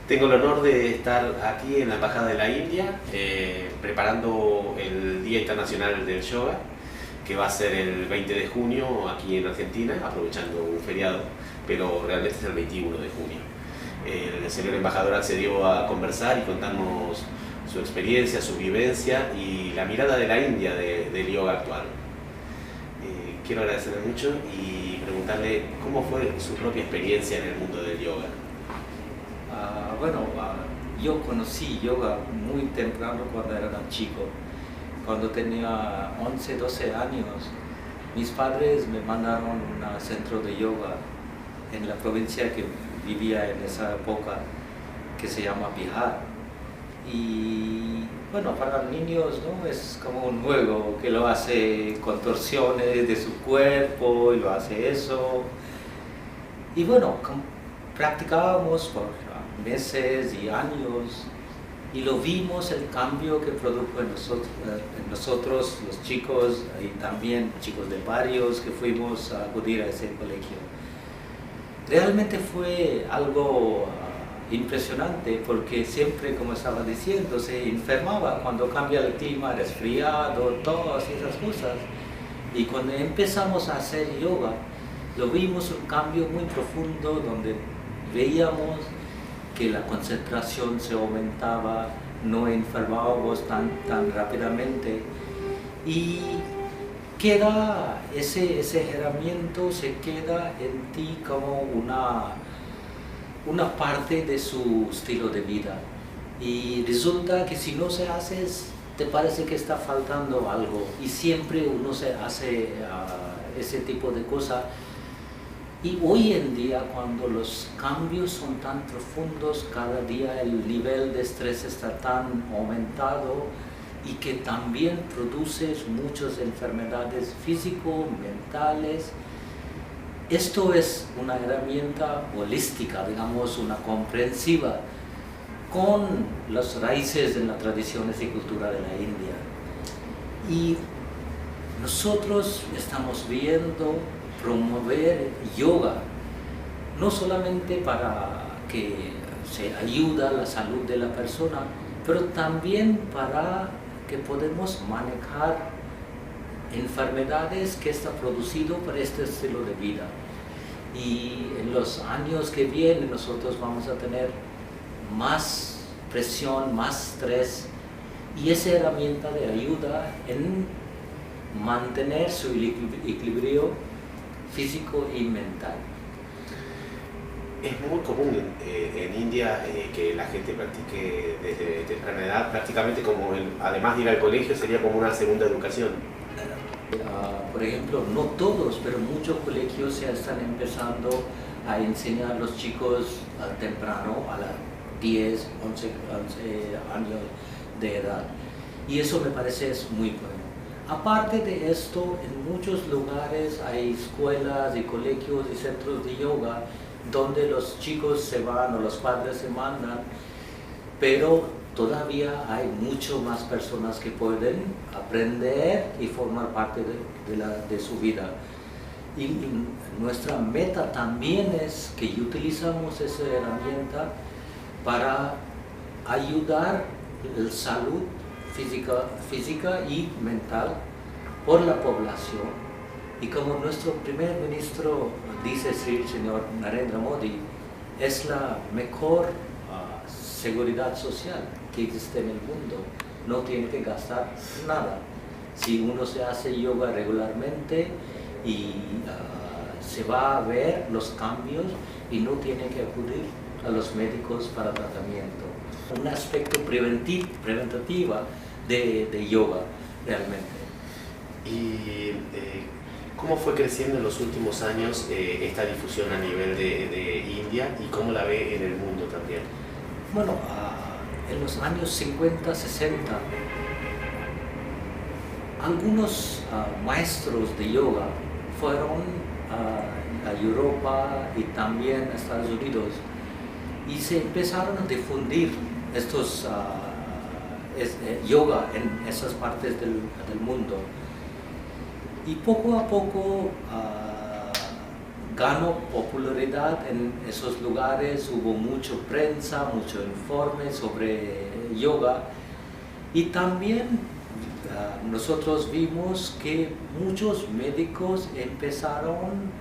Tengo el honor de estar aquí en la Embajada de la India preparando el Día Internacional del Yoga, que va a ser el 20 de junio aquí en Argentina, aprovechando un feriado, pero realmente es el 21 de junio. El señor embajador accedió a conversar y contarnos su experiencia, su vivencia y la mirada de la India del yoga actual. Quiero agradecerle mucho y preguntarle cómo fue su propia experiencia en el mundo del yoga. Yo conocí yoga muy temprano cuando era chico. Cuando tenía 11, 12 años, mis padres me mandaron a un centro de yoga en la provincia que vivía en esa época, que se llama Bihar. Y bueno, para los niños, ¿no?, es como un juego que lo hace contorsiones de su cuerpo y lo hace eso. Y bueno, practicábamos por meses y años y lo vimos el cambio que produjo en nosotros los chicos y también chicos de barrios que fuimos a acudir a ese colegio. Realmente fue algo impresionante porque siempre, como estaba diciendo, se enfermaba cuando cambia el clima, resfriado, todas esas cosas. Y cuando empezamos a hacer yoga, lo vimos un cambio muy profundo donde veíamos que la concentración se aumentaba, no enfermábamos tan rápidamente y queda ese herramienta se queda en ti como una parte de su estilo de vida, y resulta que si no se hace, te parece que está faltando algo, y siempre uno se hace ese tipo de cosas. Y hoy en día, cuando los cambios son tan profundos, cada día el nivel de estrés está tan aumentado y que también produce muchas enfermedades físico-mentales. Esto es una herramienta holística, digamos, una comprensiva, con las raíces en las tradiciones y cultura de la India. Y nosotros estamos viendo promover yoga, no solamente para que se ayude a la salud de la persona, pero también para que podamos manejar enfermedades que están producidas por este estilo de vida. Y en los años que vienen nosotros vamos a tener más presión, más estrés, y esa herramienta de ayuda en mantener su equilibrio físico y mental. Es muy común en India que la gente practique desde temprana edad, prácticamente como además de ir al colegio, sería como una segunda educación. Por ejemplo, no todos, pero muchos colegios ya están empezando a enseñar a los chicos temprano, a los 10, 11 años de edad. Y eso me parece es muy bueno. Aparte de esto, en muchos lugares hay escuelas y colegios y centros de yoga donde los chicos se van o los padres se mandan, pero todavía hay mucho más personas que pueden aprender y formar parte de su vida. Y nuestra meta también es que utilizamos esa herramienta para ayudar la salud física y mental por la población. Y como nuestro primer ministro dice, el señor Narendra Modi, es la mejor seguridad social que existe en el mundo. No tiene que gastar nada. Si uno se hace yoga regularmente y se va a ver los cambios y no tiene que acudir a los médicos para tratamiento. Un aspecto preventivo de yoga realmente. ¿Y cómo fue creciendo en los últimos años esta difusión a nivel de India y cómo la ve en el mundo también? Bueno, en los años 50, 60, algunos maestros de yoga fueron a Europa y también a Estados Unidos y se empezaron a difundir estos yoga en esas partes del mundo. Y poco a poco ganó popularidad en esos lugares, hubo mucha prensa, mucho informe sobre yoga y también nosotros vimos que muchos médicos empezaron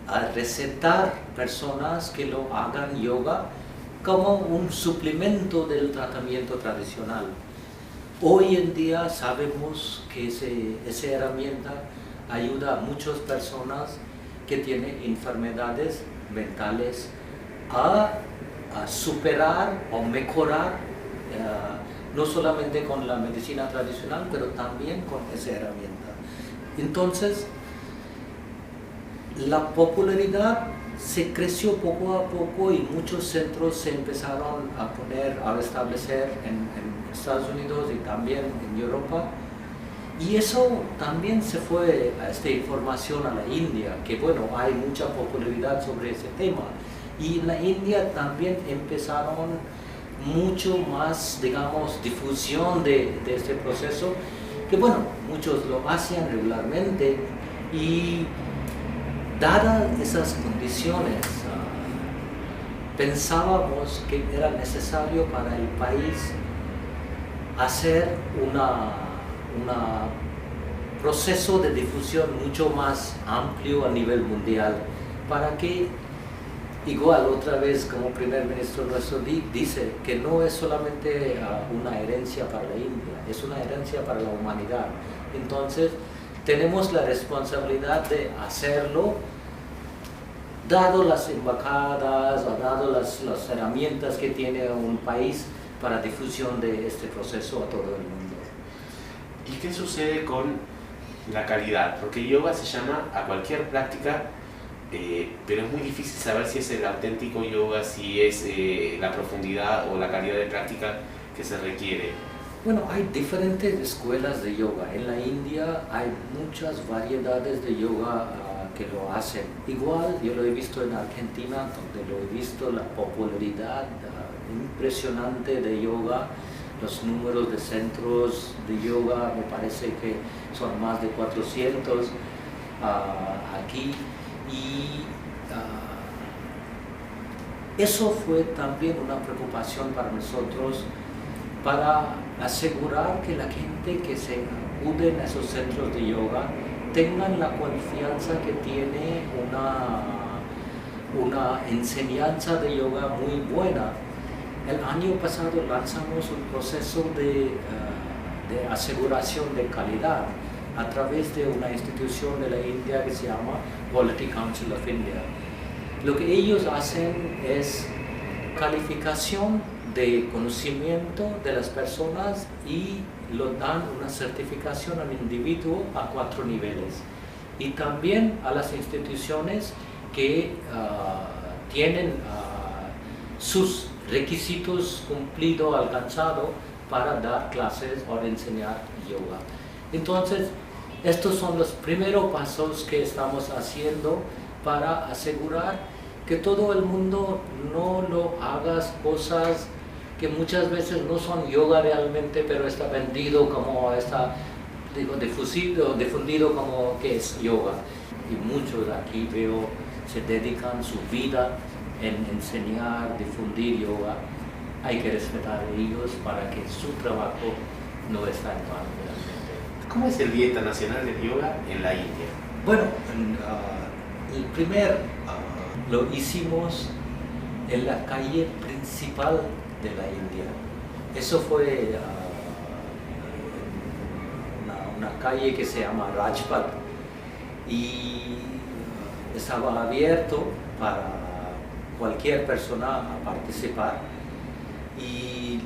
a recetar personas que lo hagan yoga como un suplemento del tratamiento tradicional. Hoy en día sabemos que esa herramienta ayuda a muchas personas que tienen enfermedades mentales a superar o mejorar, no solamente con la medicina tradicional, pero también con esa herramienta. Entonces, la popularidad se creció poco a poco y muchos centros se empezaron a establecer en Estados Unidos y también en Europa. Y eso también se fue a esta información a la India, que bueno, hay mucha popularidad sobre ese tema. Y en la India también empezaron mucho más, digamos, difusión de este proceso, que bueno, muchos lo hacían regularmente y dadas esas condiciones, pensábamos que era necesario para el país hacer un proceso de difusión mucho más amplio a nivel mundial, para que, igual otra vez como primer ministro nuestro dice, que no es solamente una herencia para la India, es una herencia para la humanidad. Entonces tenemos la responsabilidad de hacerlo, dado las embajadas o dado las herramientas que tiene un país para difusión de este proceso a todo el mundo. ¿Y qué sucede con la calidad? Porque yoga se llama a cualquier práctica, pero es muy difícil saber si es el auténtico yoga, si es la profundidad o la calidad de práctica que se requiere. Bueno, hay diferentes escuelas de yoga. En la India hay muchas variedades de yoga que lo hacen. Igual yo lo he visto en Argentina, donde lo he visto la popularidad impresionante de yoga. Los números de centros de yoga me parece que son más de 400 aquí. Y eso fue también una preocupación para nosotros, para asegurar que la gente que se acude a esos centros de yoga tengan la confianza que tiene una enseñanza de yoga muy buena. El año pasado lanzamos un proceso de aseguración de calidad a través de una institución de la India que se llama Quality Council of India. Lo que ellos hacen es calificación de conocimiento de las personas y lo dan una certificación al individuo a 4 niveles. Y también a las instituciones que tienen sus requisitos cumplidos, alcanzados para dar clases o enseñar yoga. Entonces, estos son los primeros pasos que estamos haciendo para asegurar que todo el mundo no lo haga cosas que muchas veces no son yoga realmente, pero está vendido como, difundido como que es yoga. Y muchos de aquí veo se dedican su vida en enseñar, difundir yoga. Hay que respetar a ellos para que su trabajo no está en vano realmente. ¿Cómo es el Día Internacional del Yoga en la India? Bueno, el primer lo hicimos en la calle principal de la India. Eso fue una calle que se llama Rajpath y estaba abierto para cualquier persona a participar. Y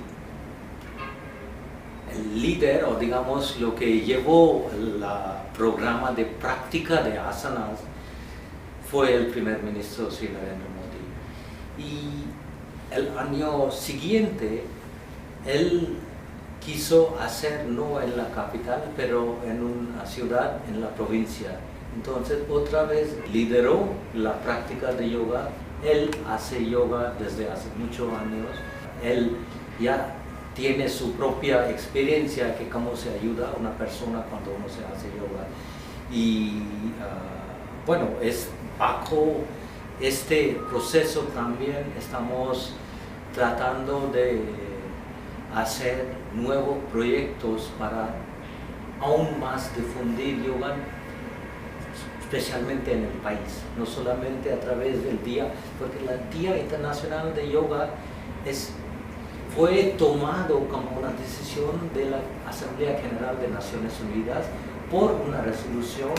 el líder, o digamos lo que llevó el programa de práctica de asanas, fue el primer ministro Sri Narendra Modi. Y el año siguiente, él quiso hacer no en la capital, pero en una ciudad en la provincia. Entonces otra vez lideró la práctica de yoga. Él hace yoga desde hace muchos años. Él ya tiene su propia experiencia que cómo se ayuda a una persona cuando uno se hace yoga. Y bueno, es bajo este proceso también estamos tratando de hacer nuevos proyectos para aún más difundir yoga, especialmente en el país, no solamente a través del día, porque el Día Internacional de Yoga fue tomado como una decisión de la Asamblea General de Naciones Unidas por una resolución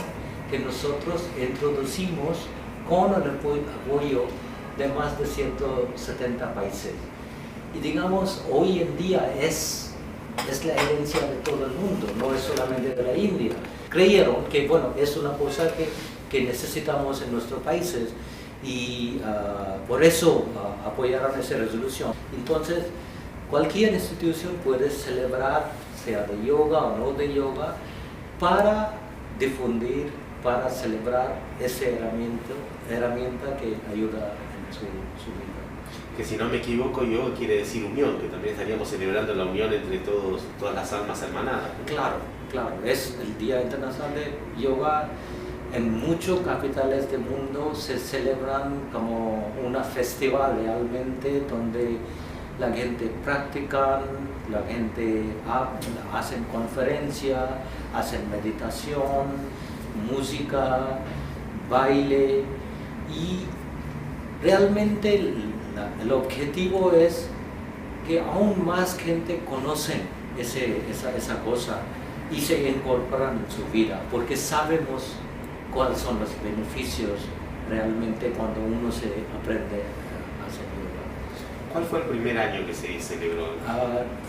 que nosotros introducimos con el apoyo de más de 170 países. Y digamos, hoy en día es la herencia de todo el mundo, no es solamente de la India. Creyeron que, bueno, es una cosa que necesitamos en nuestros países y por eso apoyaron esa resolución. Entonces, cualquier institución puede celebrar, sea de yoga o no de yoga, para difundir, para celebrar esa herramienta que ayuda en su vida. Que si no me equivoco, yoga quiere decir unión, que también estaríamos celebrando la unión entre todas las almas hermanadas. Claro, es el Día Internacional de Yoga. En muchas capitales del mundo se celebran como un festival realmente donde la gente practica, la gente hacen conferencia, hacen meditación, música, baile y realmente el objetivo es que aún más gente conoce esa cosa y se incorporan en su vida porque sabemos cuáles son los beneficios realmente cuando uno se aprende a hacer yoga. ¿Cuál fue el primer año que se celebró?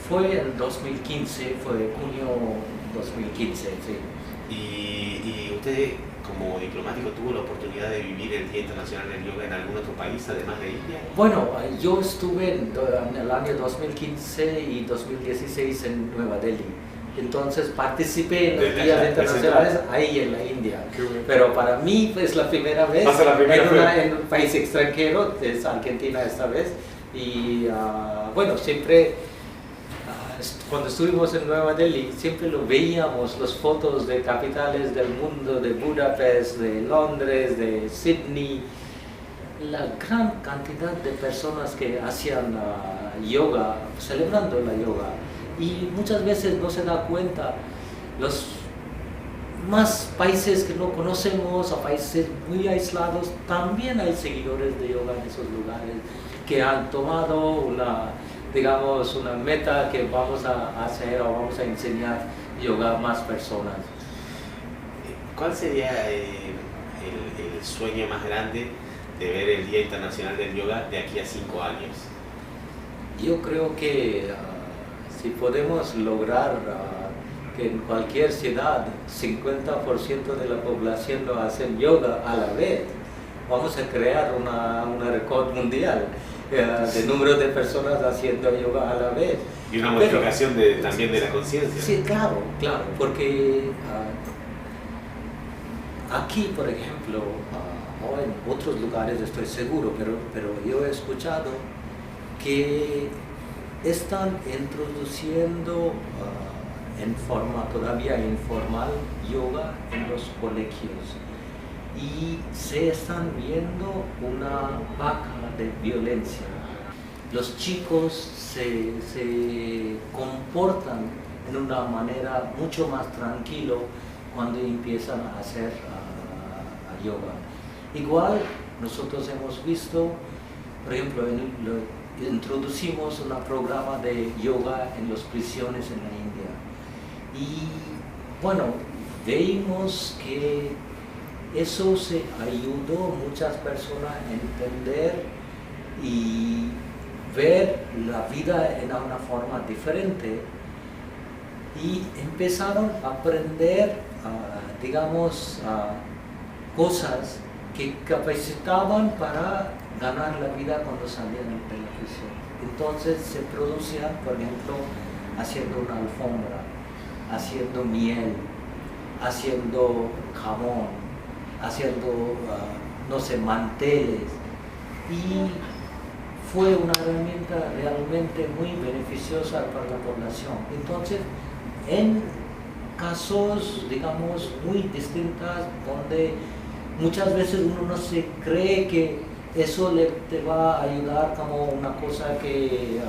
Fue en 2015, fue junio 2015, sí. ¿Y usted, como diplomático, tuvo la oportunidad de vivir el Día Internacional del Yoga en algún otro país, además de India? Bueno, yo estuve en el año 2015 y 2016 en Nueva Delhi. Entonces participé en los días internacionales ahí en la India. Pero para mí es la primera vez en un país extranjero, es Argentina esta vez. Y bueno, siempre cuando estuvimos en Nueva Delhi, siempre lo veíamos, las fotos de capitales del mundo, de Budapest, de Londres, de Sydney, la gran cantidad de personas que hacían yoga, celebrando la yoga. Y muchas veces no se da cuenta, los más países que no conocemos, a países muy aislados, también hay seguidores de yoga en esos lugares que han tomado una meta que vamos a hacer o vamos a enseñar yoga a más personas. ¿Cuál sería el sueño más grande de ver el Día Internacional del Yoga de aquí a 5 años? Yo creo que si podemos lograr que en cualquier ciudad 50% de la población lo hacen yoga a la vez, vamos a crear una récord mundial de número de personas haciendo yoga a la vez. Y una modificación también de la conciencia. Sí, claro, porque aquí, por ejemplo, o en otros lugares estoy seguro, pero yo he escuchado que están introduciendo en forma todavía informal yoga en los colegios y se están viendo una baja de violencia. Los chicos se comportan en una manera mucho más tranquila cuando empiezan a hacer yoga. Igual nosotros hemos visto, por ejemplo, introducimos un programa de yoga en las prisiones en la India y bueno, vimos que eso se ayudó a muchas personas a entender y ver la vida en una forma diferente y empezaron a aprender, cosas que capacitaban para ganar la vida cuando salían de la prisión. Entonces se producían, por ejemplo, haciendo una alfombra, haciendo miel, haciendo jamón, haciendo, no sé, manteles. Y fue una herramienta realmente muy beneficiosa para la población. Entonces, en casos, digamos, muy distintos, donde muchas veces uno no se cree que eso te va a ayudar como una cosa que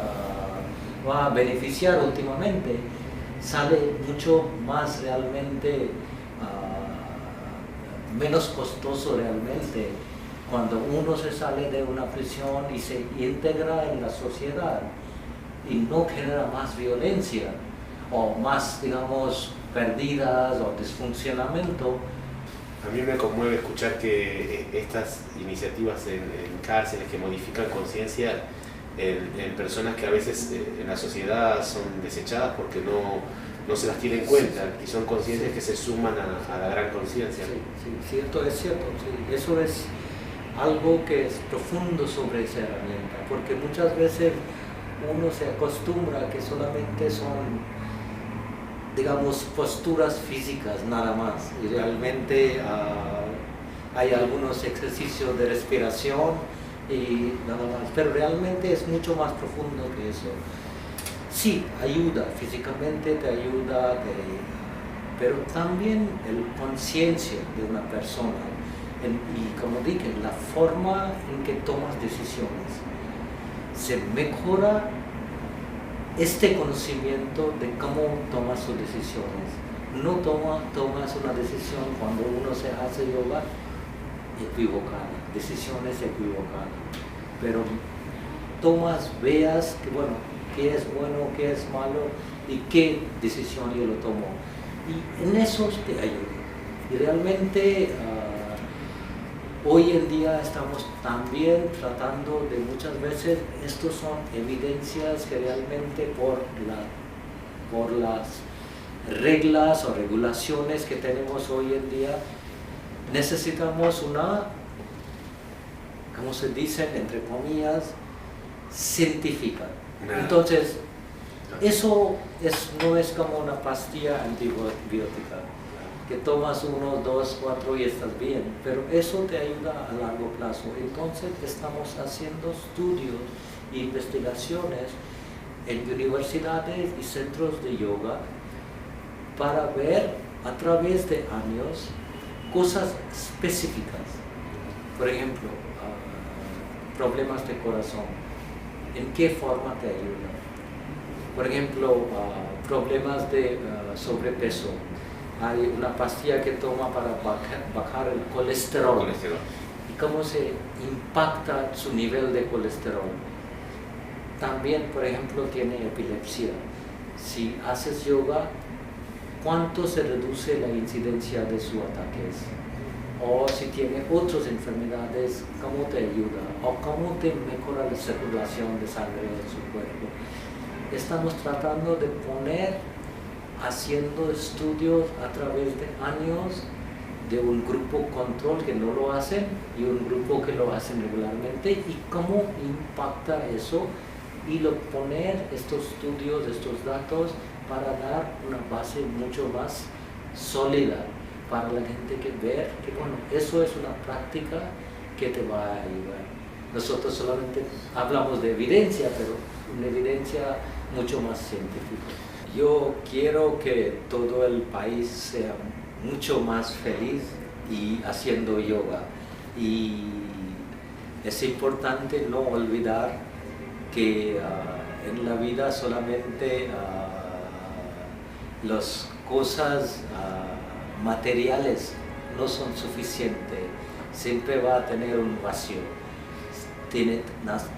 va a beneficiar últimamente, sale mucho más realmente, menos costoso realmente, cuando uno se sale de una prisión y se integra en la sociedad y no genera más violencia o más, digamos, pérdidas o disfuncionamiento. A mí me conmueve escuchar que estas iniciativas en cárceles que modifican conciencia en personas que a veces en la sociedad son desechadas porque no se las tiene en cuenta, y son conciencias que se suman a la gran conciencia. Sí, cierto, es cierto. Sí. Eso es algo que es profundo sobre esa herramienta, porque muchas veces uno se acostumbra a que solamente son, digamos, posturas físicas nada más, y realmente hay algunos ejercicios de respiración y nada más, pero realmente es mucho más profundo que eso. Sí, ayuda, físicamente te ayuda, pero también la conciencia de una persona y, como dije, la forma en que tomas decisiones. Se mejora este conocimiento de cómo tomas sus decisiones. No tomas una decisión cuando uno se hace yoga equivocada, decisiones equivocadas, pero veas que, bueno, qué es bueno, qué es malo y qué decisión yo lo tomo. Y en eso te ayuda. Y realmente hoy en día estamos también tratando de, muchas veces, estos son evidencias que realmente por las reglas o regulaciones que tenemos hoy en día, necesitamos una, como se dice, entre comillas, científica. Entonces, eso no es como una pastilla antibiótica, que tomas 1, 2, 4 y estás bien, pero eso te ayuda a largo plazo. Entonces estamos haciendo estudios e investigaciones en universidades y centros de yoga para ver a través de años cosas específicas. Por ejemplo, problemas de corazón, ¿en qué forma te ayuda? Por ejemplo, problemas de sobrepeso. Hay una pastilla que toma para bajar el colesterol. ¿Y cómo se impacta su nivel de colesterol? También, por ejemplo, tiene epilepsia. Si haces yoga, ¿cuánto se reduce la incidencia de sus ataques? O si tiene otras enfermedades, ¿cómo te ayuda? O ¿cómo te mejora la circulación de sangre en su cuerpo? Estamos tratando de haciendo estudios a través de años de un grupo control que no lo hacen y un grupo que lo hacen regularmente, y cómo impacta eso, y poner estos estudios, estos datos, para dar una base mucho más sólida para la gente que ver que, bueno, eso es una práctica que te va a ayudar. Nosotros solamente hablamos de evidencia, pero una evidencia mucho más científica. Yo quiero que todo el país sea mucho más feliz y haciendo yoga. Y es importante no olvidar que en la vida solamente las cosas materiales no son suficientes. Siempre va a tener un vacío.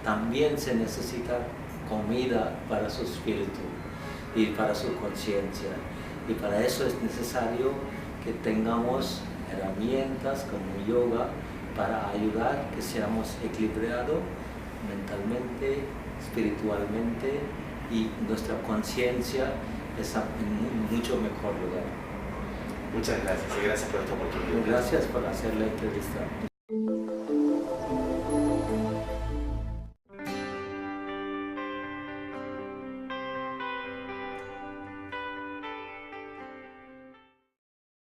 También se necesita comida para su espíritu y para su conciencia, y para eso es necesario que tengamos herramientas como yoga para ayudar que seamos equilibrados mentalmente, espiritualmente, y nuestra conciencia está en mucho mejor lugar. Muchas gracias y gracias por esta oportunidad. Gracias por hacer la entrevista.